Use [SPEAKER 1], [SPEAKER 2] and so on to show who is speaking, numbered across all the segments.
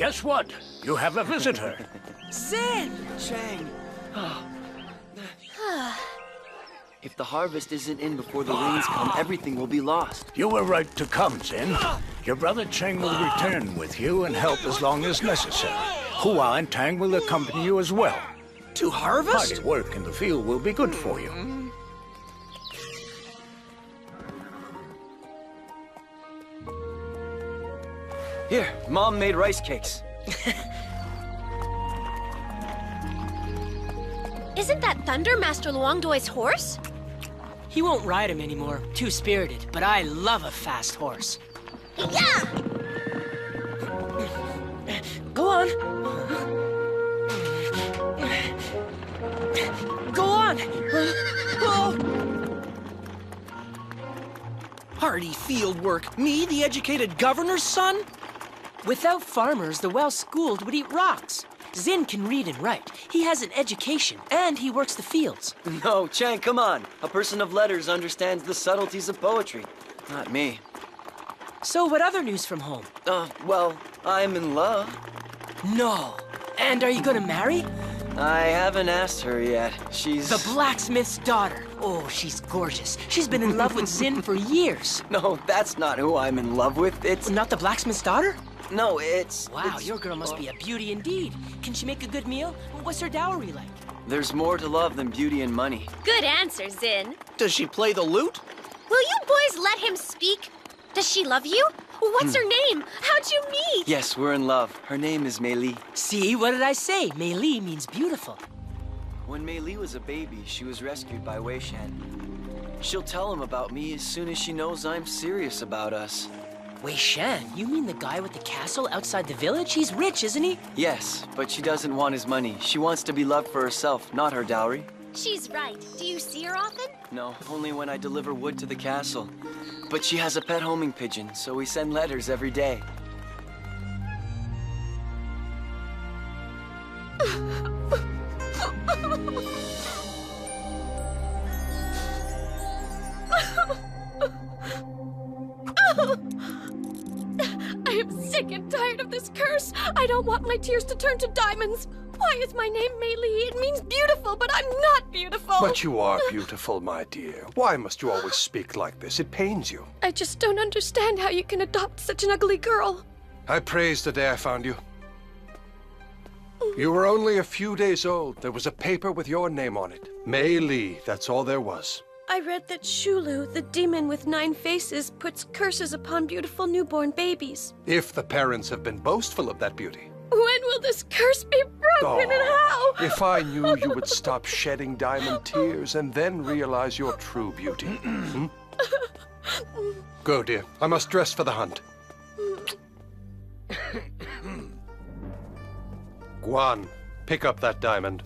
[SPEAKER 1] Guess what? You have a visitor.
[SPEAKER 2] Zin!
[SPEAKER 3] Chang. If the harvest isn't in before the rains come, everything will be lost.
[SPEAKER 1] You were right to come, Zin. Your brother Cheng will return with you and help as long as necessary. Hua and Tang will accompany you as well.
[SPEAKER 2] To harvest?
[SPEAKER 1] Hardy work in the field will be good for you.
[SPEAKER 3] Here, Mom made rice cakes.
[SPEAKER 4] Isn't that Thunder Master Luangdoi's horse?
[SPEAKER 2] He won't ride him anymore. Too spirited, but I love a fast horse.
[SPEAKER 4] Yeah!
[SPEAKER 2] Go on. Go on. Hardy field work. Me, the educated governor's son? Without farmers, the well-schooled would eat rocks. Zin can read and write. He has an education, and he works the fields.
[SPEAKER 3] No, Chang, come on. A person of letters understands the subtleties of poetry. Not me.
[SPEAKER 2] So what other news from home?
[SPEAKER 3] Well, I'm in love.
[SPEAKER 2] No. And are you gonna marry?
[SPEAKER 3] I haven't asked her yet. She's...
[SPEAKER 2] The blacksmith's daughter. Oh, she's gorgeous. She's been in love with Zin for years.
[SPEAKER 3] No, that's not who I'm in love with. It's...
[SPEAKER 2] Not the blacksmith's daughter?
[SPEAKER 3] No, it's...
[SPEAKER 2] Wow,
[SPEAKER 3] it's...
[SPEAKER 2] your girl must be a beauty indeed. Can she make a good meal? What's her dowry like?
[SPEAKER 3] There's more to love than beauty and money.
[SPEAKER 4] Good answer, Zin.
[SPEAKER 5] Does she play the lute?
[SPEAKER 4] Will you boys let him speak? Does she love you? What's her name? How'd you meet?
[SPEAKER 3] Yes, we're in love. Her name is Mei Li.
[SPEAKER 2] See, what did I say? Mei Li means beautiful.
[SPEAKER 3] When Mei Li was a baby, she was rescued by Wei Shan. She'll tell him about me as soon as she knows I'm serious about us.
[SPEAKER 2] Wei Shan, you mean the guy with the castle outside the village? He's rich, isn't he?
[SPEAKER 3] Yes, but she doesn't want his money. She wants to be loved for herself, not her dowry.
[SPEAKER 4] She's right. Do you see her often?
[SPEAKER 3] No, only when I deliver wood to the castle. But she has a pet homing pigeon, so we send letters every day.
[SPEAKER 4] I am sick and tired of this curse. I don't want my tears to turn to diamonds. Why is my name Mei Li? It means beautiful, but I'm not beautiful.
[SPEAKER 6] But you are beautiful, my dear. Why must you always speak like this? It pains you.
[SPEAKER 4] I just don't understand how you can adopt such an ugly girl.
[SPEAKER 6] I praise the day I found you. You were only a few days old. There was a paper with your name on it. Mei Li, that's all there was.
[SPEAKER 4] I read that Shulu, the demon with 9 faces, puts curses upon beautiful newborn babies.
[SPEAKER 6] If the parents have been boastful of that beauty.
[SPEAKER 4] When will this curse be broken and how?
[SPEAKER 6] If I knew you would stop shedding diamond tears and then realize your true beauty. Go, dear. I must dress for the hunt. Guan, pick up that diamond.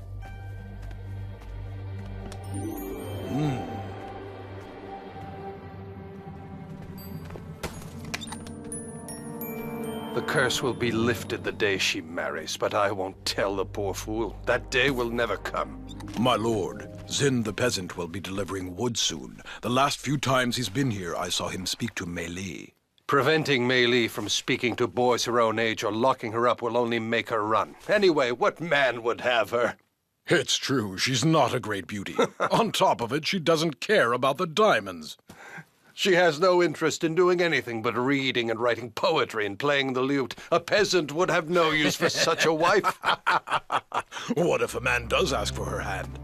[SPEAKER 6] The curse will be lifted the day she marries, but I won't tell the poor fool. That day will never come.
[SPEAKER 7] My lord, Zin the peasant will be delivering wood soon. The last few times he's been here, I saw him speak to Mei Li.
[SPEAKER 6] Preventing Mei Li from speaking to boys her own age or locking her up will only make her run. Anyway, what man would have her?
[SPEAKER 7] It's true, she's not a great beauty. On top of it, she doesn't care about the diamonds.
[SPEAKER 6] She has no interest in doing anything but reading and writing poetry and playing the lute. A peasant would have no use for such a wife.
[SPEAKER 7] What if a man does ask for her hand?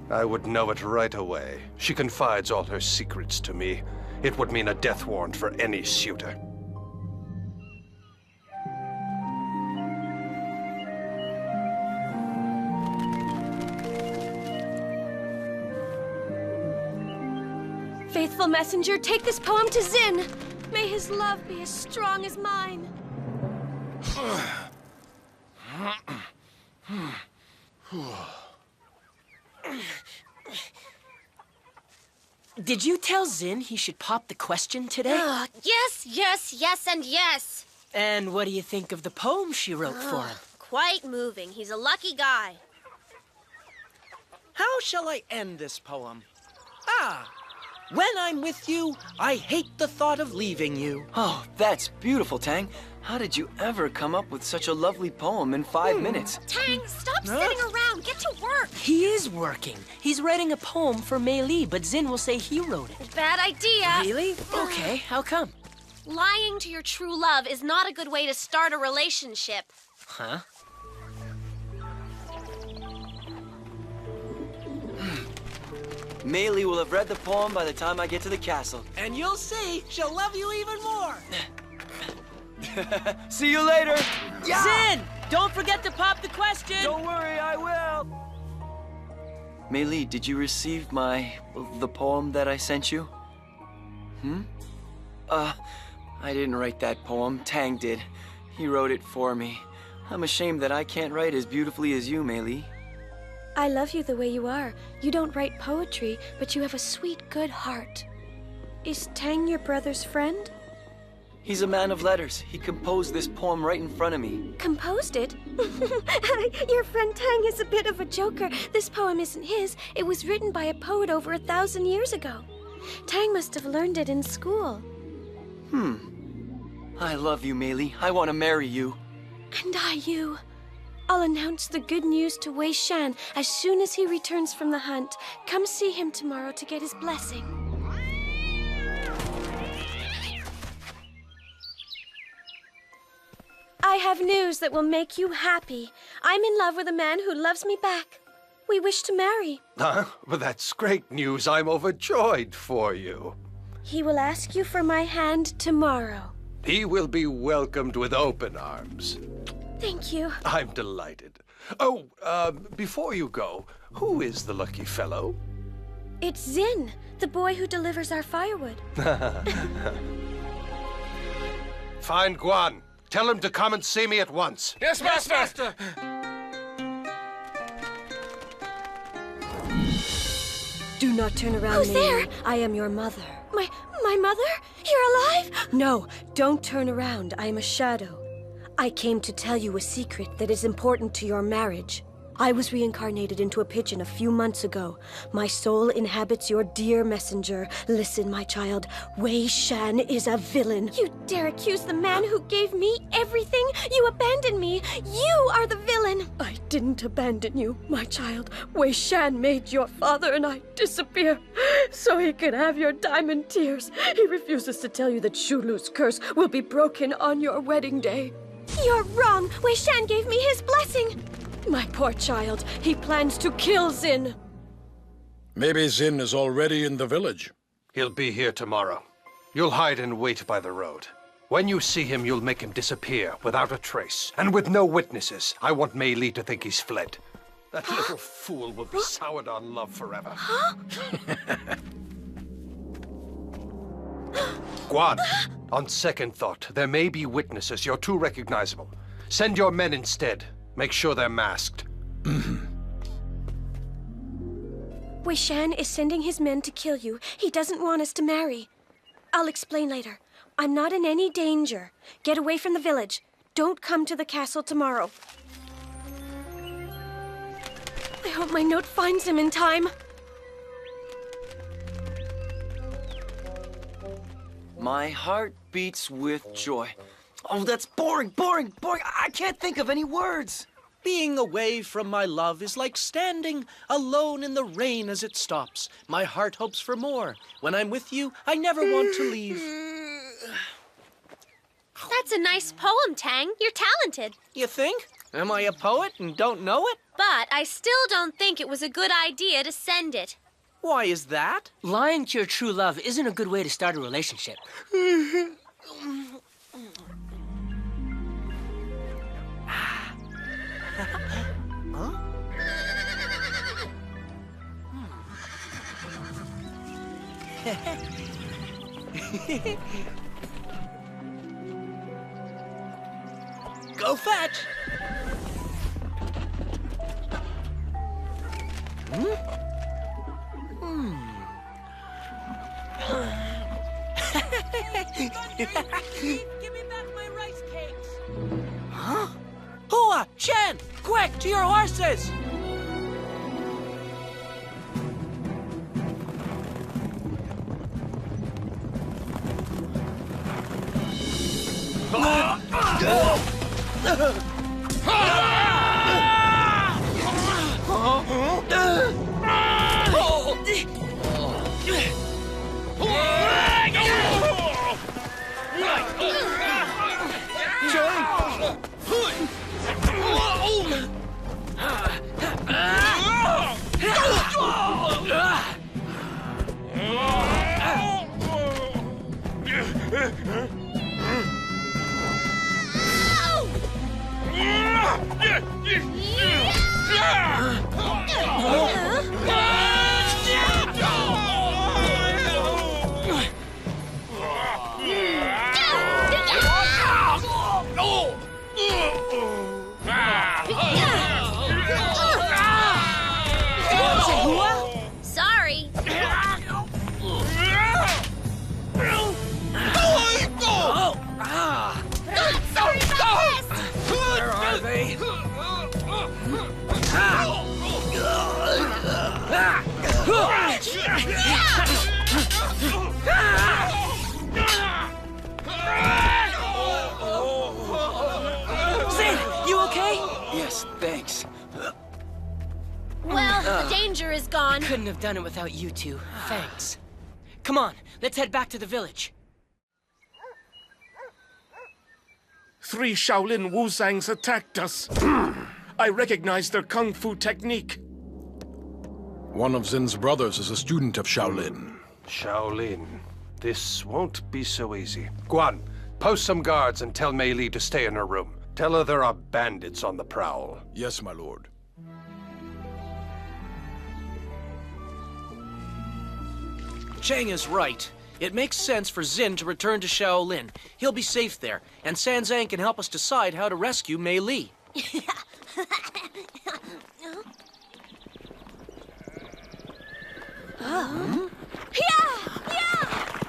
[SPEAKER 6] I would know it right away. She confides all her secrets to me. It would mean a death warrant for any suitor.
[SPEAKER 4] Faithful messenger, take this poem to Zin. May his love be as strong as mine.
[SPEAKER 2] Did you tell Zin he should pop the question today?
[SPEAKER 4] Yes, yes, yes, and yes.
[SPEAKER 2] And what do you think of the poem she wrote for him?
[SPEAKER 4] Quite moving. He's a lucky guy.
[SPEAKER 5] How shall I end this poem? When I'm with you, I hate the thought of leaving you.
[SPEAKER 3] Oh, that's beautiful, Tang. How did you ever come up with such a lovely poem in 5 minutes?
[SPEAKER 4] Tang, stop sitting around. Get to work.
[SPEAKER 2] He is working. He's writing a poem for Mei Li, but Zin will say he wrote it.
[SPEAKER 4] Bad idea.
[SPEAKER 2] Really? Okay, how come?
[SPEAKER 4] Lying to your true love is not a good way to start a relationship.
[SPEAKER 2] Huh?
[SPEAKER 3] Mei Li will have read the poem by the time I get to the castle.
[SPEAKER 5] And you'll see, she'll love you even more.
[SPEAKER 3] See you later!
[SPEAKER 2] Zin! Don't forget to pop the question!
[SPEAKER 3] Don't worry, I will! Mei Li, did you receive the poem that I sent you? I didn't write that poem. Tang did. He wrote it for me. I'm ashamed that I can't write as beautifully as you, Mei Li.
[SPEAKER 4] I love you the way you are. You don't write poetry, but you have a sweet, good heart. Is Tang your brother's friend?
[SPEAKER 3] He's a man of letters. He composed this poem right in front of me.
[SPEAKER 4] Composed it? Your friend Tang is a bit of a joker. This poem isn't his. It was written by a poet over 1,000 years ago. Tang must have learned it in school.
[SPEAKER 3] I love you, Mei Li. I want to marry you.
[SPEAKER 4] And I you. I'll announce the good news to Wei Shan as soon as he returns from the hunt. Come see him tomorrow to get his blessing. I have news that will make you happy. I'm in love with a man who loves me back. We wish to marry.
[SPEAKER 6] Huh? Well, that's great news. I'm overjoyed for you.
[SPEAKER 4] He will ask you for my hand tomorrow.
[SPEAKER 6] He will be welcomed with open arms.
[SPEAKER 4] Thank you.
[SPEAKER 6] I'm delighted. Oh, before you go, who is the lucky fellow?
[SPEAKER 4] It's Zin, the boy who delivers our firewood.
[SPEAKER 6] Find Guan. Tell him to come and see me at once.
[SPEAKER 7] Yes, Master!
[SPEAKER 4] Do not turn around, Who's there? I am your mother. My mother? You're alive? No, don't turn around. I am a shadow. I came to tell you a secret that is important to your marriage. I was reincarnated into a pigeon a few months ago. My soul inhabits your dear messenger. Listen, my child, Wei Shan is a villain. You dare accuse the man who gave me everything? You abandoned me. You are the villain. I didn't abandon you, my child. Wei Shan made your father and I disappear so he could have your diamond tears. He refuses to tell you that Shulu's curse will be broken on your wedding day. You're wrong. Wei Shan gave me his blessing. My poor child. He plans to kill Zin.
[SPEAKER 7] Maybe Zin is already in the village.
[SPEAKER 6] He'll be here tomorrow. You'll hide and wait by the road. When you see him, you'll make him disappear without a trace, and with no witnesses. I want Mei Li to think he's fled. That little fool will be soured on love forever. Guan, on second thought, there may be witnesses. You're too recognizable. Send your men instead. Make sure they're masked.
[SPEAKER 4] Wei Shan is sending his men to kill you. He doesn't want us to marry. I'll explain later. I'm not in any danger. Get away from the village. Don't come to the castle tomorrow. I hope my note finds him in time.
[SPEAKER 3] My heart beats with joy. Oh, that's boring. I can't think of any words.
[SPEAKER 5] Being away from my love is like standing alone in the rain as it stops. My heart hopes for more. When I'm with you, I never want to leave.
[SPEAKER 8] That's a nice poem, Tang. You're talented.
[SPEAKER 5] You think? Am I a poet and don't know it?
[SPEAKER 8] But I still don't think it was a good idea to send it.
[SPEAKER 5] Why is that?
[SPEAKER 2] Lying to your true love isn't a good way to start a relationship.
[SPEAKER 5] Go fetch!
[SPEAKER 2] Give me back my rice cakes!
[SPEAKER 5] Huh? Hua! Shen! Quick, to your horses!
[SPEAKER 8] Sorry. Sorry about this!
[SPEAKER 5] Where are they?
[SPEAKER 2] Zin, you okay?
[SPEAKER 3] Yes, thanks.
[SPEAKER 8] Well, the danger is gone.
[SPEAKER 2] Couldn't have done it without you two. Thanks. Come on, let's head back to the village.
[SPEAKER 9] 3 Shaolin Wuzangs attacked us. I recognize their kung fu technique.
[SPEAKER 7] One of Zin's brothers is a student of Shaolin.
[SPEAKER 6] Shaolin. This won't be so easy. Guan, post some guards and tell Mei Li to stay in her room. Tell her there are bandits on the prowl.
[SPEAKER 7] Yes, my lord.
[SPEAKER 5] Chang is right. It makes sense for Zin to return to Shaolin. He'll be safe there, and Sanzang can help us decide how to rescue Mei Li.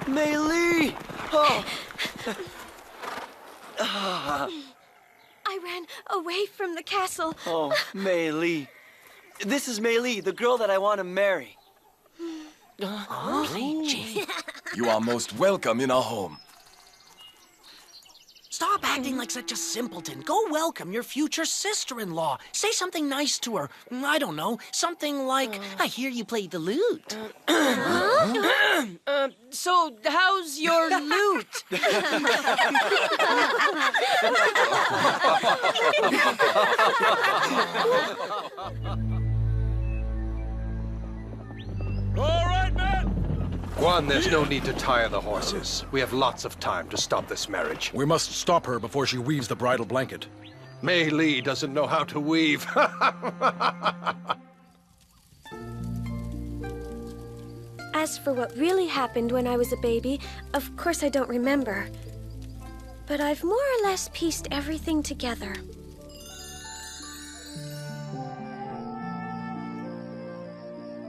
[SPEAKER 3] Mei Li! Oh,
[SPEAKER 4] I ran away from the castle.
[SPEAKER 3] oh, Mei Li. This is Mei Li, the girl that I want to marry.
[SPEAKER 10] You are most welcome in our home.
[SPEAKER 5] Stop acting like such a simpleton. Go welcome your future sister-in-law. Say something nice to her. I don't know, something like, I hear you play the lute.
[SPEAKER 2] So, how's your loot?
[SPEAKER 6] Guan, there's no need to tire the horses. We have lots of time to stop this marriage.
[SPEAKER 7] We must stop her before she weaves the bridal blanket.
[SPEAKER 6] Mei Li doesn't know how to weave.
[SPEAKER 4] As for what really happened when I was a baby, of course I don't remember. But I've more or less pieced everything together.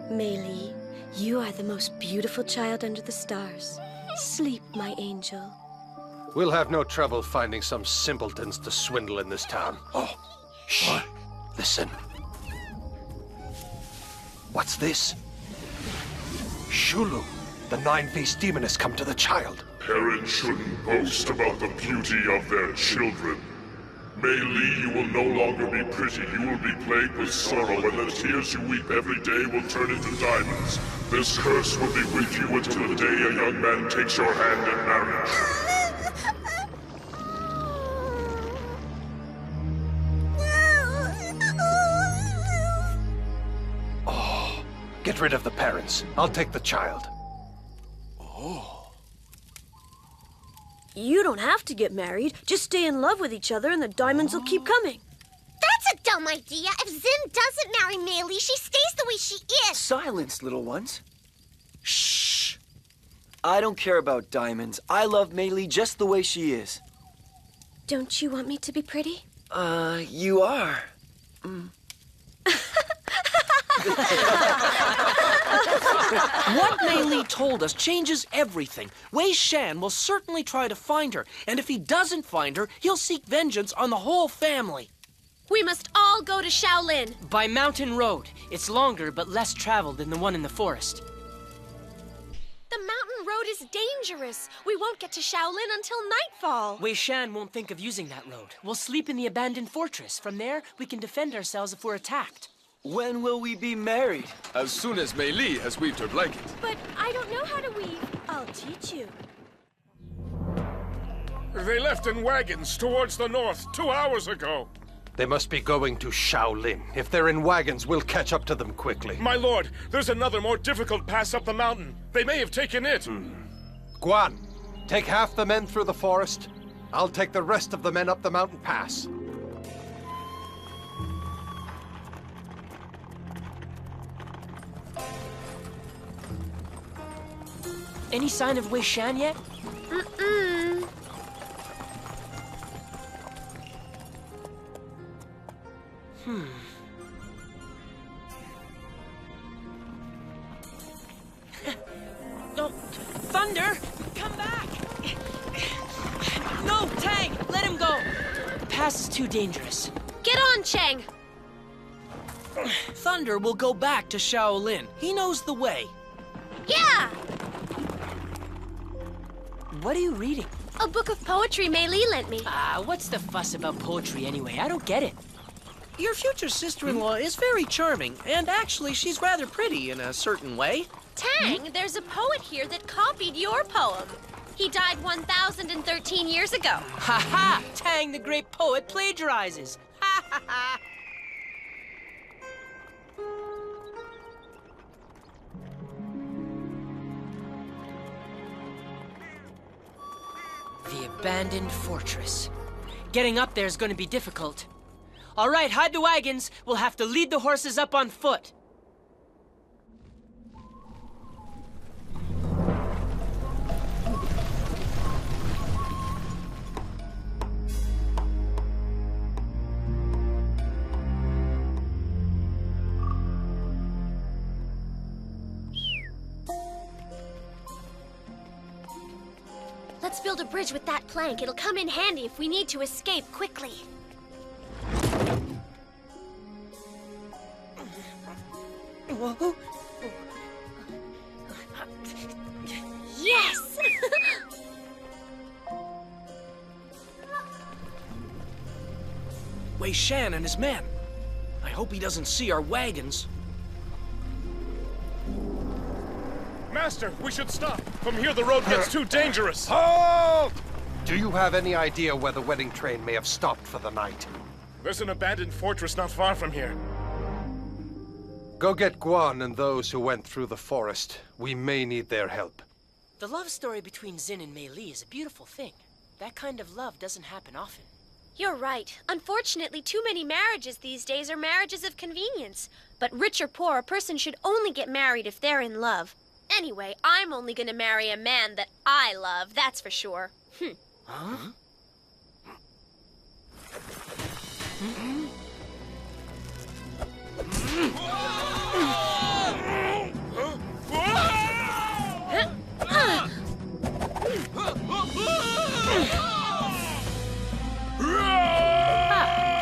[SPEAKER 4] Mei Li, you are the most beautiful child under the stars. Sleep, my angel.
[SPEAKER 6] We'll have no trouble finding some simpletons to swindle in this town. Oh, shh. Listen. What's this? Shulu, the 9-faced demon has come to the child.
[SPEAKER 11] Parents shouldn't boast about the beauty of their children. Mei Li, you will no longer be pretty. You will be plagued with sorrow, and the tears you weep every day will turn into diamonds. This curse will be with you until the day a young man takes your hand in marriage.
[SPEAKER 6] Oh, get rid of the parents. I'll take the child.
[SPEAKER 4] You don't have to get married. Just stay in love with each other and the diamonds will keep coming.
[SPEAKER 8] That's a dumb idea. If Zin doesn't marry Mei Li, she stays the way she is.
[SPEAKER 3] Silence, little ones. Shh. I don't care about diamonds. I love Mei Li just the way she is.
[SPEAKER 4] Don't you want me to be pretty?
[SPEAKER 3] You are.
[SPEAKER 5] What Mei Li told us changes everything. Wei Shan will certainly try to find her, and if he doesn't find her, he'll seek vengeance on the whole family.
[SPEAKER 8] We must all go to Shaolin.
[SPEAKER 2] By Mountain Road. It's longer but less traveled than the one in the forest.
[SPEAKER 8] The mountain
[SPEAKER 4] road is dangerous. We won't get to Shaolin until nightfall.
[SPEAKER 2] Wei Shan won't think of using that road. We'll sleep in the abandoned fortress. From there, we can defend ourselves if we're attacked.
[SPEAKER 3] When will we be married?
[SPEAKER 10] As soon as Mei Li has weaved her blanket.
[SPEAKER 4] But I don't know how to weave. I'll teach you.
[SPEAKER 9] They left in wagons towards the north 2 hours ago.
[SPEAKER 6] They must be going to Shaolin. If they're in wagons, we'll catch up to them quickly.
[SPEAKER 9] My lord, there's another more difficult pass up the mountain. They may have taken it.
[SPEAKER 6] Guan, take half the men through the forest. I'll take the rest of the men up the mountain pass.
[SPEAKER 2] Any sign of Wei Shan yet?
[SPEAKER 4] Mm-mm.
[SPEAKER 2] Oh, Thunder! Come back! No, Tang! Let him go! The pass is too dangerous.
[SPEAKER 4] Get on, Cheng!
[SPEAKER 5] Thunder will go back to Shaolin. He knows the way.
[SPEAKER 4] Yeah!
[SPEAKER 2] What are you reading?
[SPEAKER 4] A book of poetry Mei Li lent me.
[SPEAKER 2] What's the fuss about poetry anyway? I don't get it.
[SPEAKER 5] Your future sister-in-law is very charming, and actually she's rather pretty in a certain way.
[SPEAKER 4] Tang, there's a poet here that copied your poem. He died 1,013 years ago.
[SPEAKER 2] Ha ha! Tang, the great poet, plagiarizes. Ha ha ha! The abandoned fortress. Getting up there is going to be difficult. All right, hide the wagons. We'll have to lead the horses up on foot.
[SPEAKER 4] Let's build a bridge with that plank. It'll come in handy if we need to escape quickly. Yes!
[SPEAKER 5] Wei Shan and his men. I hope he doesn't see our wagons.
[SPEAKER 9] Master, we should stop. From here the road gets too dangerous.
[SPEAKER 6] Halt! Do you have any idea where the wedding train may have stopped for the night?
[SPEAKER 9] There's an abandoned fortress not far from here.
[SPEAKER 6] Go get Guan and those who went through the forest. We may need their help.
[SPEAKER 2] The love story between Xin and Mei Li is a beautiful thing. That kind of love doesn't happen often.
[SPEAKER 4] You're right. Unfortunately, too many marriages these days are marriages of convenience. But rich or poor, a person should only get married if they're in love. Anyway, I'm only gonna marry a man that I love, that's for sure.
[SPEAKER 2] Huh?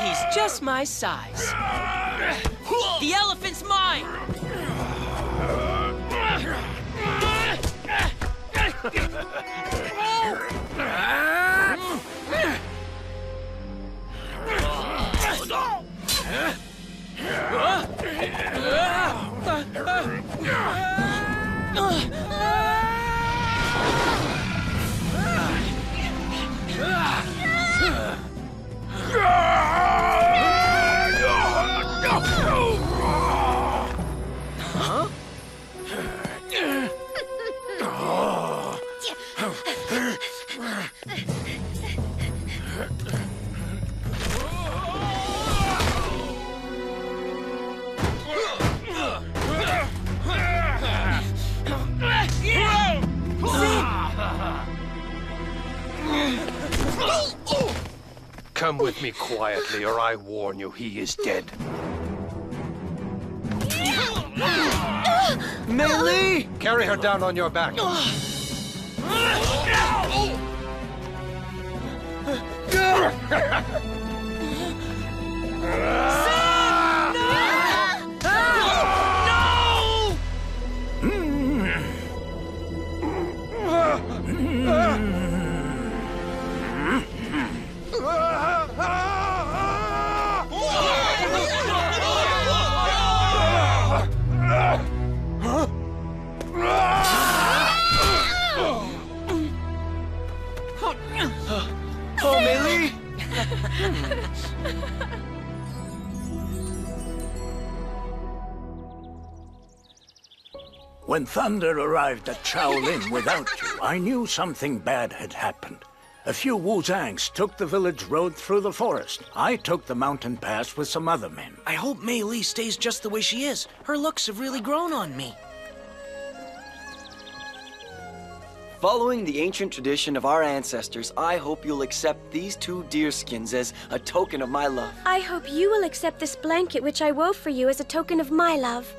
[SPEAKER 2] He's just my size. The elephant's mine!
[SPEAKER 6] Come with me quietly, or I warn you, he is dead.
[SPEAKER 3] Mei Li!
[SPEAKER 6] Carry her down on your back.
[SPEAKER 1] When Thunder arrived at Shaolin without you, I knew something bad had happened. A few Wuzangs took the village road through the forest. I took the mountain pass with some other men.
[SPEAKER 5] I hope Mei Li stays just the way she is. Her looks have really grown on me.
[SPEAKER 3] Following the ancient tradition of our ancestors, I hope you'll accept these 2 deerskins as a token of my love.
[SPEAKER 4] I hope you will accept this blanket which I wove for you as a token of my love.